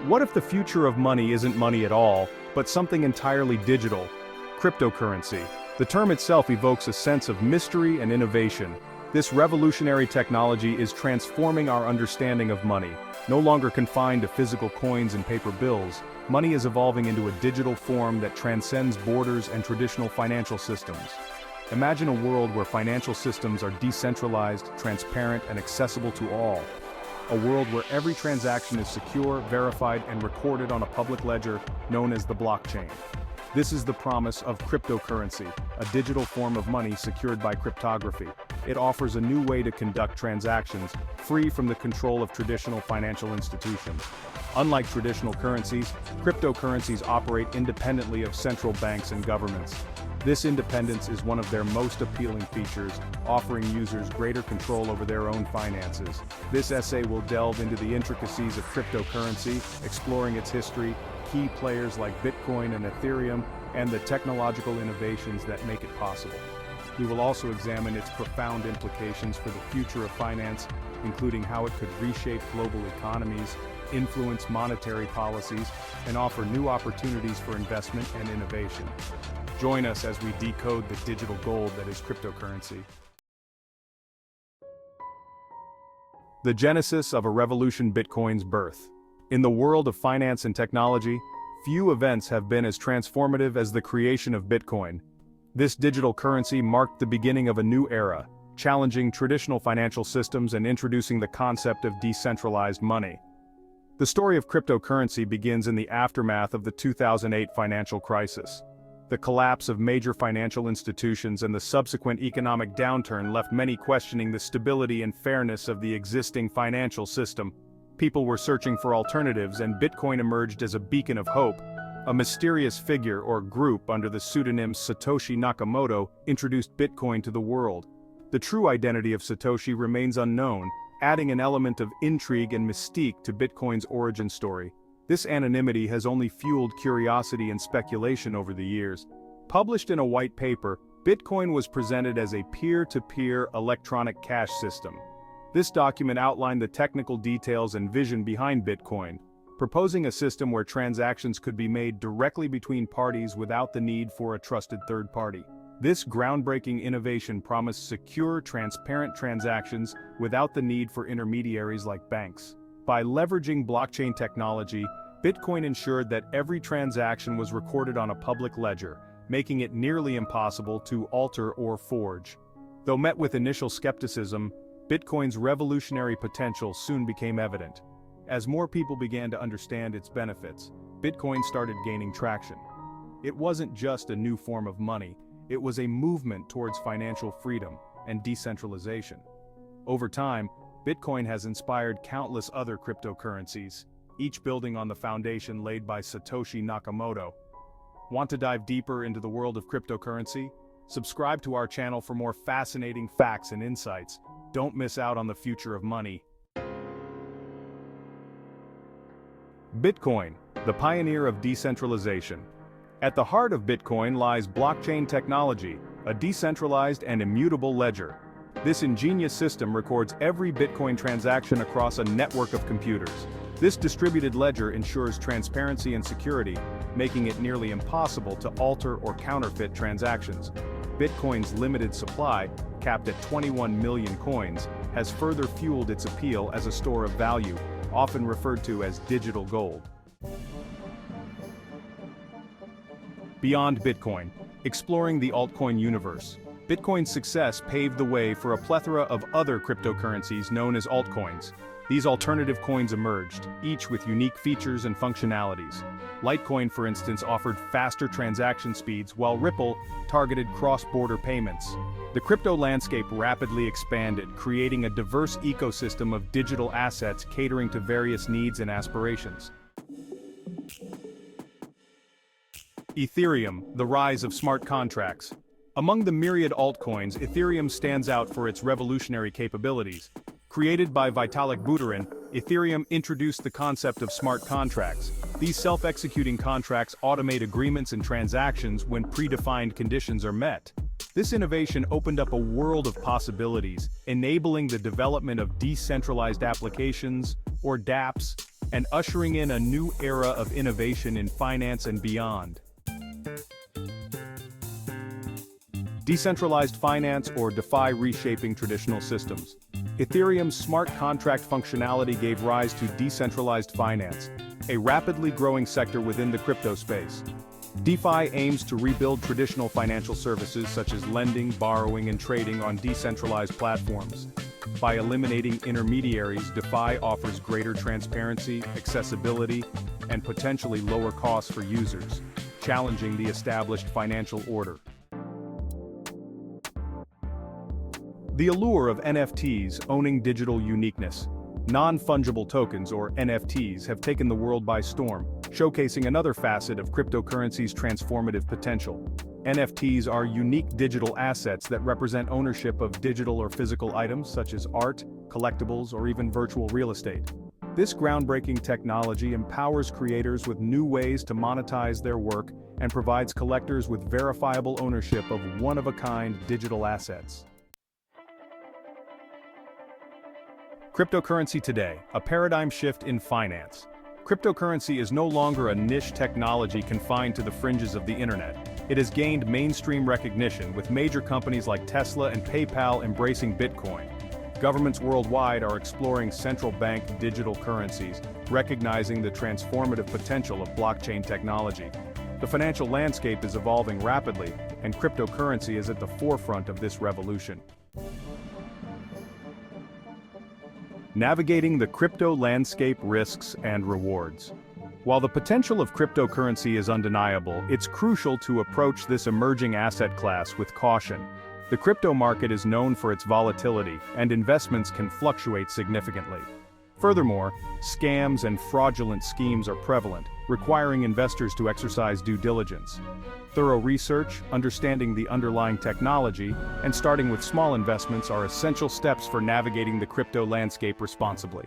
What if the future of money isn't money at all, but something entirely digital? Cryptocurrency. The term itself evokes a sense of mystery and innovation. This revolutionary technology is transforming our understanding of money. No longer confined to physical coins and paper bills, money is evolving into a digital form that transcends borders and traditional financial systems. Imagine a world where financial systems are decentralized, transparent, and accessible to all. A world where every transaction is secure, verified, and recorded on a public ledger known as the blockchain. This is the promise of cryptocurrency, a digital form of money secured by cryptography. It offers a new way to conduct transactions, free from the control of traditional financial institutions. Unlike traditional currencies, cryptocurrencies operate independently of central banks and governments. This independence is one of their most appealing features, offering users greater control over their own finances. This essay will delve into the intricacies of cryptocurrency, exploring its history, key players like Bitcoin and Ethereum, and the technological innovations that make it possible. We will also examine its profound implications for the future of finance, including how it could reshape global economies, influence monetary policies, and offer new opportunities for investment and innovation. Join us as we decode the digital gold that is cryptocurrency. The genesis of a revolution: Bitcoin's birth. In the world of finance and technology, few events have been as transformative as the creation of Bitcoin. This digital currency marked the beginning of a new era, challenging traditional financial systems and introducing the concept of decentralized money. The story of cryptocurrency begins in the aftermath of the 2008 financial crisis. The collapse of major financial institutions and the subsequent economic downturn left many questioning the stability and fairness of the existing financial system. People were searching for alternatives, and Bitcoin emerged as a beacon of hope. A mysterious figure or group under the pseudonym Satoshi Nakamoto introduced Bitcoin to the world. The true identity of Satoshi remains unknown, adding an element of intrigue and mystique to Bitcoin's origin story. This anonymity has only fueled curiosity and speculation over the years. Published in a white paper, Bitcoin was presented as a peer-to-peer electronic cash system. This document outlined the technical details and vision behind Bitcoin, proposing a system where transactions could be made directly between parties without the need for a trusted third party. This groundbreaking innovation promised secure, transparent transactions without the need for intermediaries like banks. By leveraging blockchain technology, Bitcoin ensured that every transaction was recorded on a public ledger, making it nearly impossible to alter or forge. Though met with initial skepticism, Bitcoin's revolutionary potential soon became evident. As more people began to understand its benefits, Bitcoin started gaining traction. It wasn't just a new form of money, it was a movement towards financial freedom and decentralization. Over time, Bitcoin has inspired countless other cryptocurrencies, each building on the foundation laid by Satoshi Nakamoto. Want to dive deeper into the world of cryptocurrency? Subscribe to our channel for more fascinating facts and insights. Don't miss out on the future of money. Bitcoin, the pioneer of decentralization. At the heart of Bitcoin lies blockchain technology, a decentralized and immutable ledger. This ingenious system records every Bitcoin transaction across a network of computers. This distributed ledger ensures transparency and security, making it nearly impossible to alter or counterfeit transactions. Bitcoin's limited supply, capped at 21 million coins, has further fueled its appeal as a store of value, often referred to as digital gold. Beyond Bitcoin, exploring the altcoin universe. Bitcoin's success paved the way for a plethora of other cryptocurrencies known as altcoins. These alternative coins emerged, each with unique features and functionalities. Litecoin, for instance, offered faster transaction speeds, while Ripple targeted cross-border payments. The crypto landscape rapidly expanded, creating a diverse ecosystem of digital assets catering to various needs and aspirations. Ethereum, the rise of smart contracts. Among the myriad altcoins, Ethereum stands out for its revolutionary capabilities. Created by Vitalik Buterin, Ethereum introduced the concept of smart contracts. These self-executing contracts automate agreements and transactions when predefined conditions are met. This innovation opened up a world of possibilities, enabling the development of decentralized applications, or dApps, and ushering in a new era of innovation in finance and beyond. Decentralized finance, or DeFi, reshaping traditional systems. Ethereum's smart contract functionality gave rise to decentralized finance, a rapidly growing sector within the crypto space. DeFi aims to rebuild traditional financial services such as lending, borrowing, and trading on decentralized platforms. By eliminating intermediaries, DeFi offers greater transparency, accessibility, and potentially lower costs for users, challenging the established financial order. The allure of NFTs, owning digital uniqueness. Non-fungible tokens, or NFTs, have taken the world by storm, showcasing another facet of cryptocurrency's transformative potential. NFTs are unique digital assets that represent ownership of digital or physical items such as art, collectibles, or even virtual real estate. This groundbreaking technology empowers creators with new ways to monetize their work and provides collectors with verifiable ownership of one-of-a-kind digital assets. Cryptocurrency today, a paradigm shift in finance. Cryptocurrency is no longer a niche technology confined to the fringes of the internet. It has gained mainstream recognition, with major companies like Tesla and PayPal embracing Bitcoin. Governments worldwide are exploring central bank digital currencies, recognizing the transformative potential of blockchain technology. The financial landscape is evolving rapidly, and cryptocurrency is at the forefront of this revolution. Navigating the crypto landscape: risks and rewards. While the potential of cryptocurrency is undeniable, it's crucial to approach this emerging asset class with caution. The crypto market is known for its volatility, and investments can fluctuate significantly. Furthermore, scams and fraudulent schemes are prevalent, requiring investors to exercise due diligence. Thorough research, understanding the underlying technology, and starting with small investments are essential steps for navigating the crypto landscape responsibly.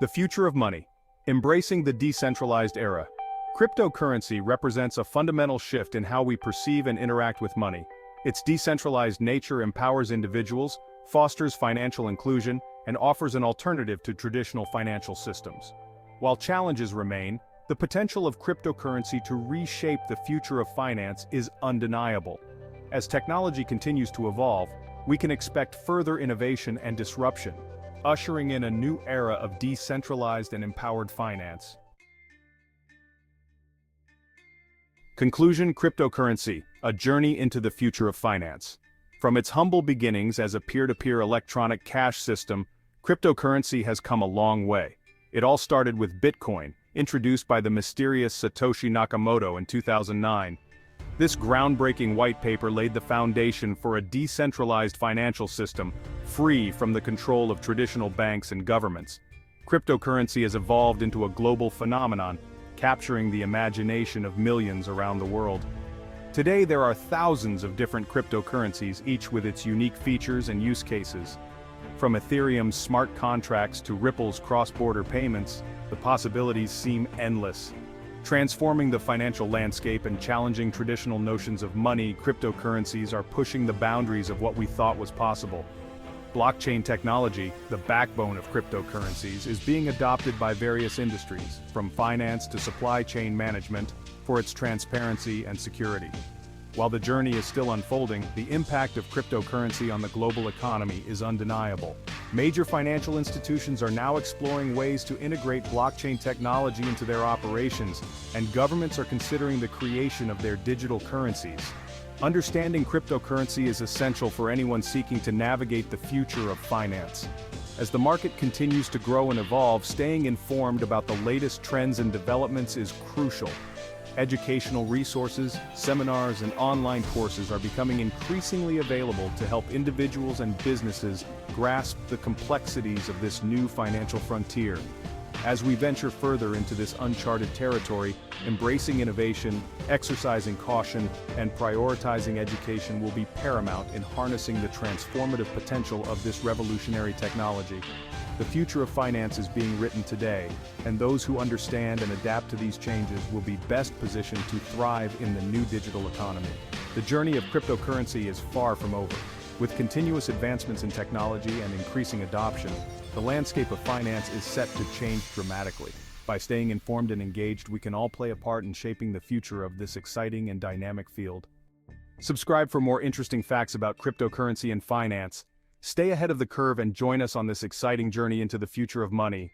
The future of money. Embracing the decentralized era. Cryptocurrency represents a fundamental shift in how we perceive and interact with money. Its decentralized nature empowers individuals, fosters financial inclusion, and offers an alternative to traditional financial systems. While challenges remain, the potential of cryptocurrency to reshape the future of finance is undeniable. As technology continues to evolve, we can expect further innovation and disruption, ushering in a new era of decentralized and empowered finance. Conclusion: cryptocurrency, a journey into the future of finance. From its humble beginnings as a peer-to-peer electronic cash system, cryptocurrency has come a long way. It all started with Bitcoin, introduced by the mysterious Satoshi Nakamoto in 2009. This groundbreaking white paper laid the foundation for a decentralized financial system, free from the control of traditional banks and governments. Cryptocurrency has evolved into a global phenomenon, capturing the imagination of millions around the world. Today there are thousands of different cryptocurrencies, each with its unique features and use cases. From Ethereum's smart contracts to Ripple's cross-border payments, the possibilities seem endless. Transforming the financial landscape and challenging traditional notions of money, cryptocurrencies are pushing the boundaries of what we thought was possible. Blockchain technology, the backbone of cryptocurrencies, is being adopted by various industries, from finance to supply chain management, for its transparency and security. While the journey is still unfolding, the impact of cryptocurrency on the global economy is undeniable. Major financial institutions are now exploring ways to integrate blockchain technology into their operations, and governments are considering the creation of their digital currencies. Understanding cryptocurrency is essential for anyone seeking to navigate the future of finance. As the market continues to grow and evolve, staying informed about the latest trends and developments is crucial. Educational resources, seminars, and online courses are becoming increasingly available to help individuals and businesses grasp the complexities of this new financial frontier. As we venture further into this uncharted territory, embracing innovation, exercising caution, and prioritizing education will be paramount in harnessing the transformative potential of this revolutionary technology. The future of finance is being written today, and those who understand and adapt to these changes will be best positioned to thrive in the new digital economy. The journey of cryptocurrency is far from over. With continuous advancements in technology and increasing adoption, the landscape of finance is set to change dramatically. By staying informed and engaged, we can all play a part in shaping the future of this exciting and dynamic field. Subscribe for more interesting facts about cryptocurrency and finance. Stay ahead of the curve and join us on this exciting journey into the future of money.